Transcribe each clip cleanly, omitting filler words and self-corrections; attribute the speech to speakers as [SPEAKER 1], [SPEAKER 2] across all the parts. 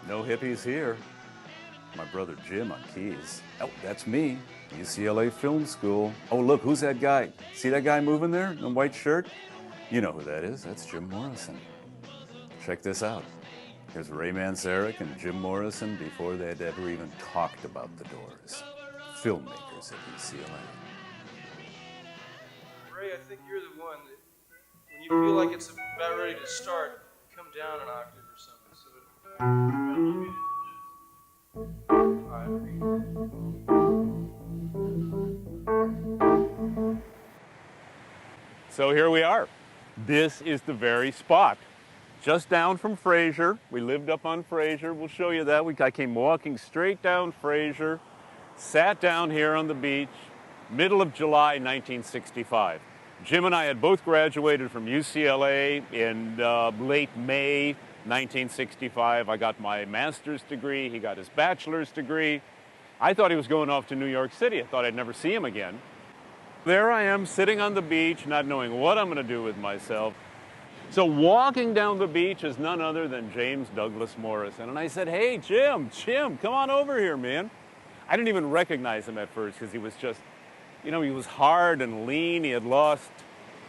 [SPEAKER 1] No hippies here. My brother Jim on keys. Oh, that's me. UCLA Film School. Oh, look, who's that guy? See that guy moving there in the white shirt? You know who that is. That's Jim Morrison. Check this out. Here's Ray Manzarek and Jim Morrison before they had ever even talked about the Doors. Filmmakers at UCLA.
[SPEAKER 2] Ray, I think you're the one that, when you feel like it's about ready to start, come down an octave or something.
[SPEAKER 1] So here we are. This is the very spot. Just down from Fraser. We lived up on Fraser. We'll show you that. I came walking straight down Fraser, sat down here on the beach, middle of July 1965. Jim and I had both graduated from UCLA in late May 1965. I got my master's degree. He got his bachelor's degree. I thought he was going off to New York City. I thought I'd never see him again. There I am sitting on the beach, not knowing what I'm going to do with myself. So walking down the beach is none other than James Douglas Morrison. And I said, hey, Jim, come on over here, man. I didn't even recognize him at first because he was just, he was hard and lean. He had lost,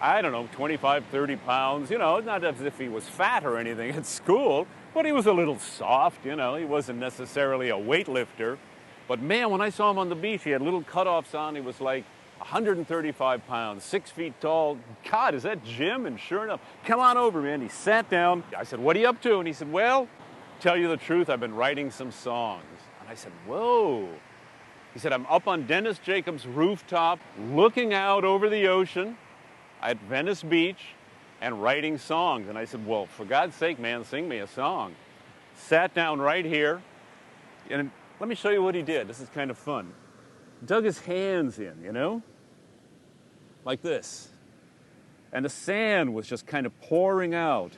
[SPEAKER 1] 25, 30 pounds. Not as if he was fat or anything at school, but he was a little soft, He wasn't necessarily a weightlifter. But man, when I saw him on the beach, he had little cutoffs on. He was like 135 pounds, 6 feet tall. God, is that Jim? And sure enough, come on over, man. He sat down. I said, what are you up to? And he said, well, tell you the truth, I've been writing some songs. And I said, whoa. He said, I'm up on Dennis Jacobs' rooftop, looking out over the ocean at Venice Beach and writing songs. And I said, well, for God's sake, man, sing me a song. Sat down right here. And let me show you what he did. This is kind of fun. Dug his hands in, like this. And the sand was just kind of pouring out,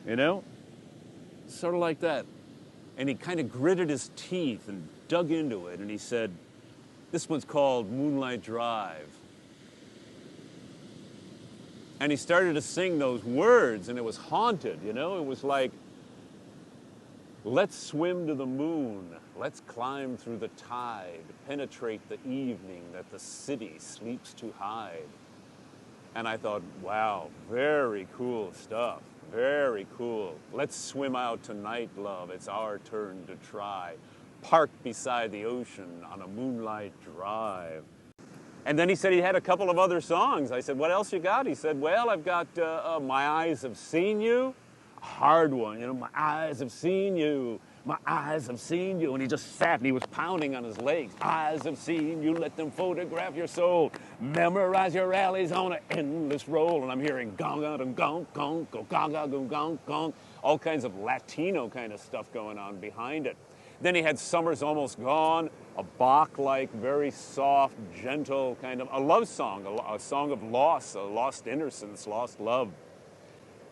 [SPEAKER 1] sort of like that. And he kind of gritted his teeth and dug into it, and he said, this one's called Moonlight Drive. And he started to sing those words, and it was haunted, It was like, let's swim to the moon, let's climb through the tide, penetrate the evening that the city sleeps to hide. And I thought, wow, very cool stuff, very cool. Let's swim out tonight, love, it's our turn to try. Parked beside the ocean on a moonlight drive. And then he said he had a couple of other songs. I said, what else you got? He said, well, I've got My Eyes Have Seen You. Hard one, my eyes have seen you, my eyes have seen you. And he just sat and he was pounding on his legs. Eyes have seen you, let them photograph your soul. Memorize your alleys on an endless roll. And I'm hearing gong, gong, gong, gong, gong, gong, gong, gong, gong. All kinds of Latino kind of stuff going on behind it. Then he had Summer's Almost Gone, a Bach-like, very soft, gentle kind of, a love song, a song of loss, a lost innocence, lost love.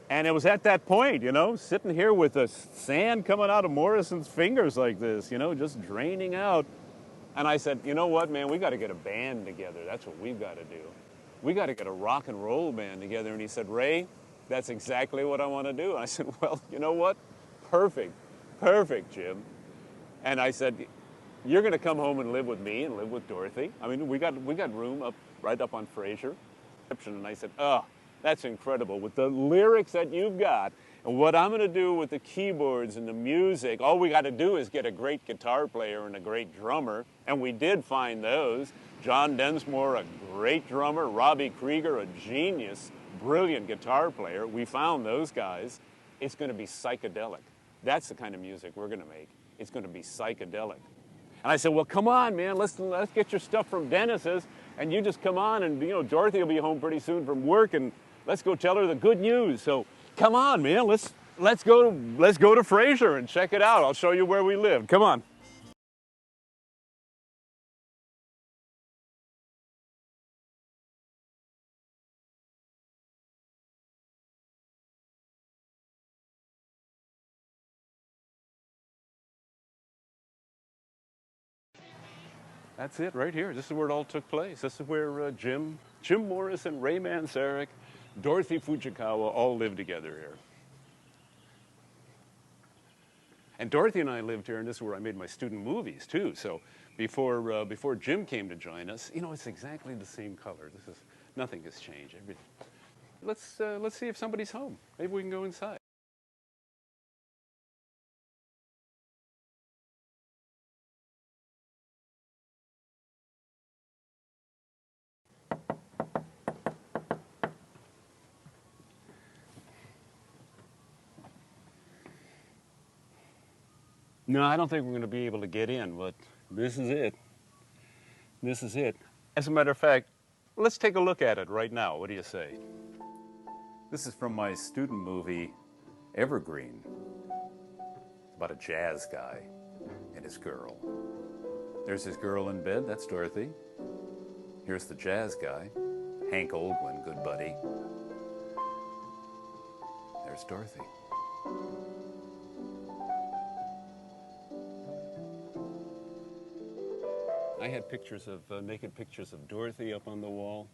[SPEAKER 1] And it was at that point, sitting here with the sand coming out of Morrison's fingers like this, just draining out. And I said, you know what, man, we got to get a band together. That's what we've got to do. We got to get a rock and roll band together. And he said, Ray, that's exactly what I want to do. And I said, well, you know what? Perfect, Jim. And I said, you're going to come home and live with me and live with Dorothy. I mean, we got room right up on Fraser. And I said, that's incredible. With the lyrics that you've got and what I'm going to do with the keyboards and the music, all we got to do is get a great guitar player and a great drummer. And we did find those. John Densmore, a great drummer. Robbie Krieger, a genius, brilliant guitar player. We found those guys. It's going to be psychedelic. That's the kind of music we're going to make. It's going to be psychedelic. And I said, well, come on, man. Let's get your stuff from Dennis's. And you just come on, and Dorothy will be home pretty soon from work, and let's go tell her the good news. So come on, man, let's go to Fraser and check it out. I'll show you where we live. Come on. That's it right here. This is where it all took place. This is where Jim Morrison, Ray Manzarek, Dorothy Fujikawa all lived together here. And Dorothy and I lived here, and this is where I made my student movies too. So before Jim came to join us, you know, it's exactly the same color. Nothing has changed. Let's see if somebody's home. Maybe we can go inside. No, I don't think we're going to be able to get in, but this is it. This is it. As a matter of fact, let's take a look at it right now. What do you say? This is from my student movie, Evergreen. It's about a jazz guy and his girl. There's his girl in bed, that's Dorothy. Here's the jazz guy, Hank Olgwin, good buddy. There's Dorothy. I had pictures of, naked pictures of Dorothy up on the wall.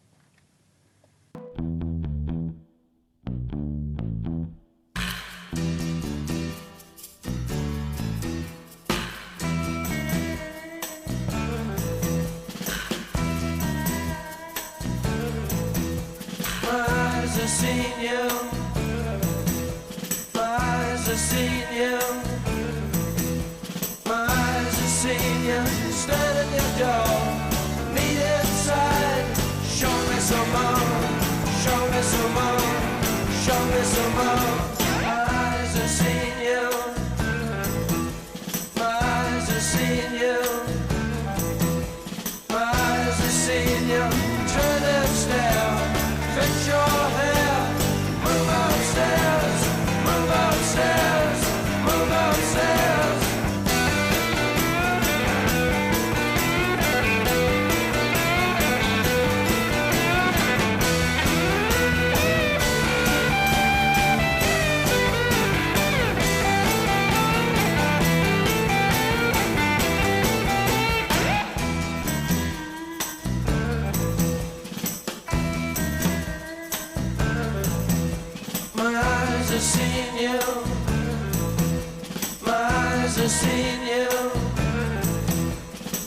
[SPEAKER 3] My eyes have seen you. My eyes have seen you. My eyes have seen you. Stand at your door. Meet inside. Show me some more. Show me some more. Show me some more. My eyes have seen you. My eyes have seen you. My eyes have seen you. Turn and stare. Fix your hair. Move upstairs. Move upstairs. Move upstairs. My eyes have seen you. My eyes have seen you.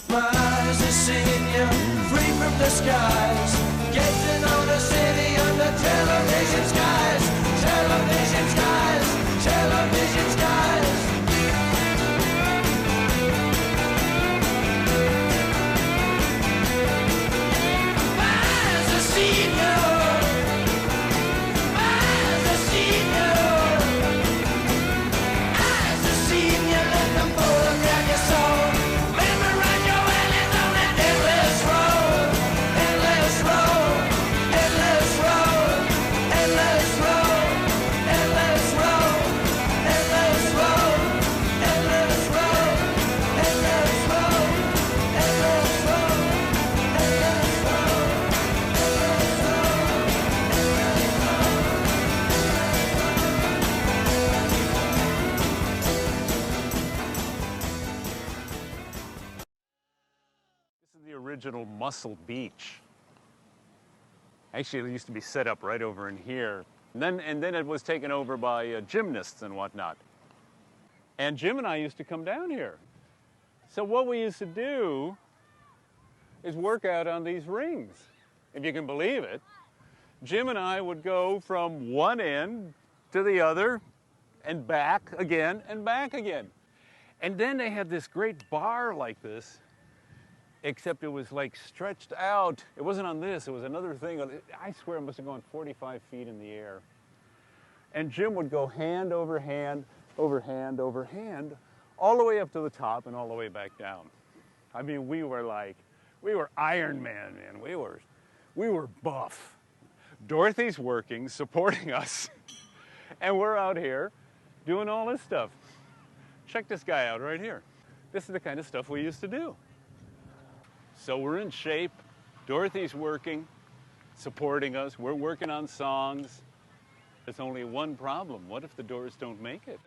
[SPEAKER 3] My eyes have seen you. Free from the skies. Gazing on the city under television skies. Television skies. Television skies. My eyes have seen you.
[SPEAKER 1] Original Muscle Beach. Actually, it used to be set up right over in here. And then it was taken over by gymnasts and whatnot. And Jim and I used to come down here. So what we used to do is work out on these rings, if you can believe it. Jim and I would go from one end to the other and back again and back again. And then they had this great bar like this, except it was like stretched out. It wasn't on this, it was another thing. I swear it must have gone 45 feet in the air. And Jim would go hand over hand, over hand, over hand, all the way up to the top and all the way back down. I mean, we were Iron Man, man. We were buff. Dorothy's working, supporting us, and we're out here doing all this stuff. Check this guy out right here. This is the kind of stuff we used to do. So we're in shape. Dorothy's working, supporting us. We're working on songs. There's only one problem. What if the Doors don't make it?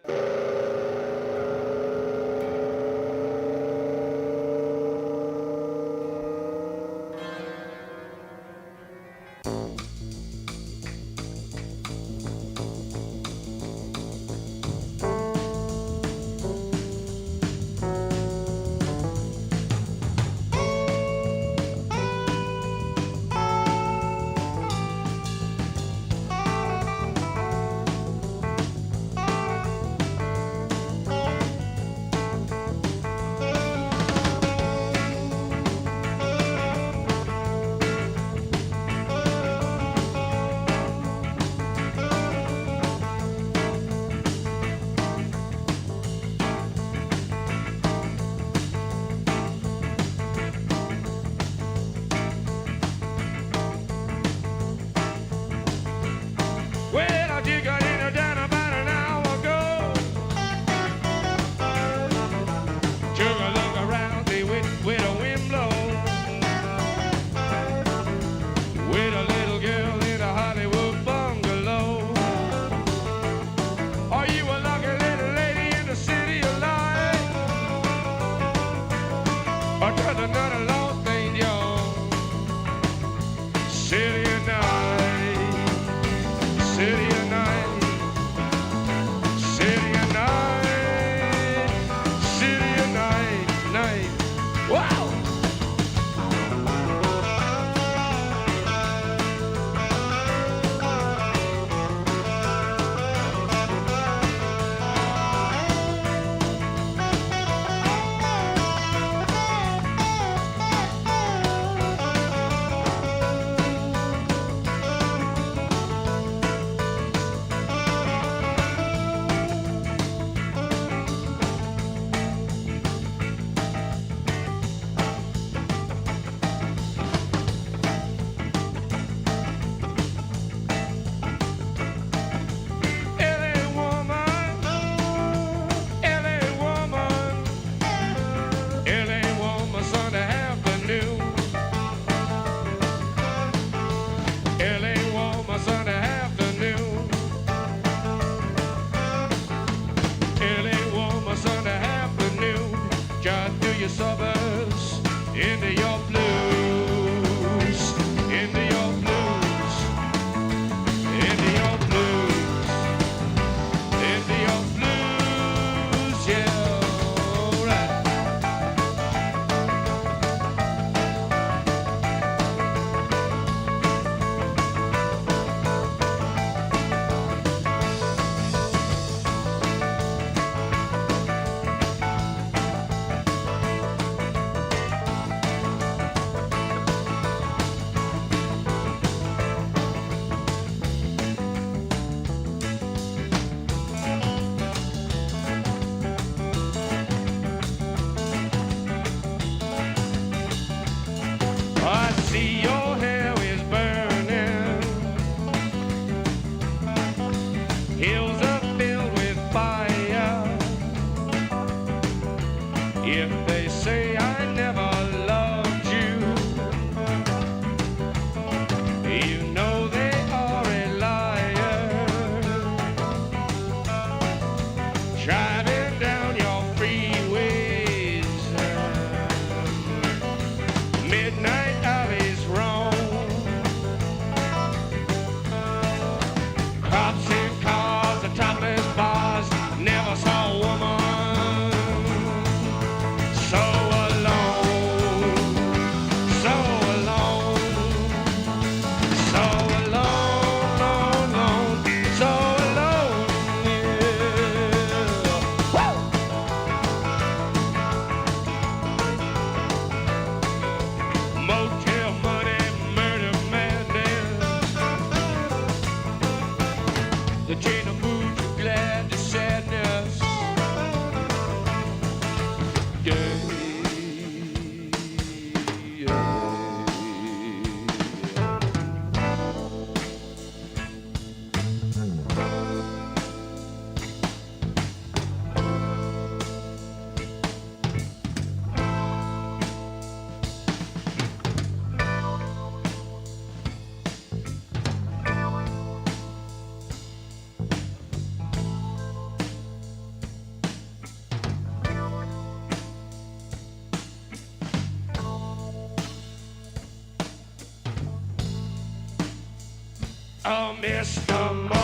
[SPEAKER 3] your suburbs, into your blues, into your blues, into your blues, into your blues, yeah, alright. I see your hair is burning, hills are filled with fire. If they say I never loved you, you know they are a liar. Driving down your freeways, midnight alleys roam, cops in cars, the topless bars, never saw a woman so alone, so alone, so alone, alone, alone, so alone, yeah. Motel money, murder madness, the chain of mood from glad to sadness. Yeah. Oh, Mr.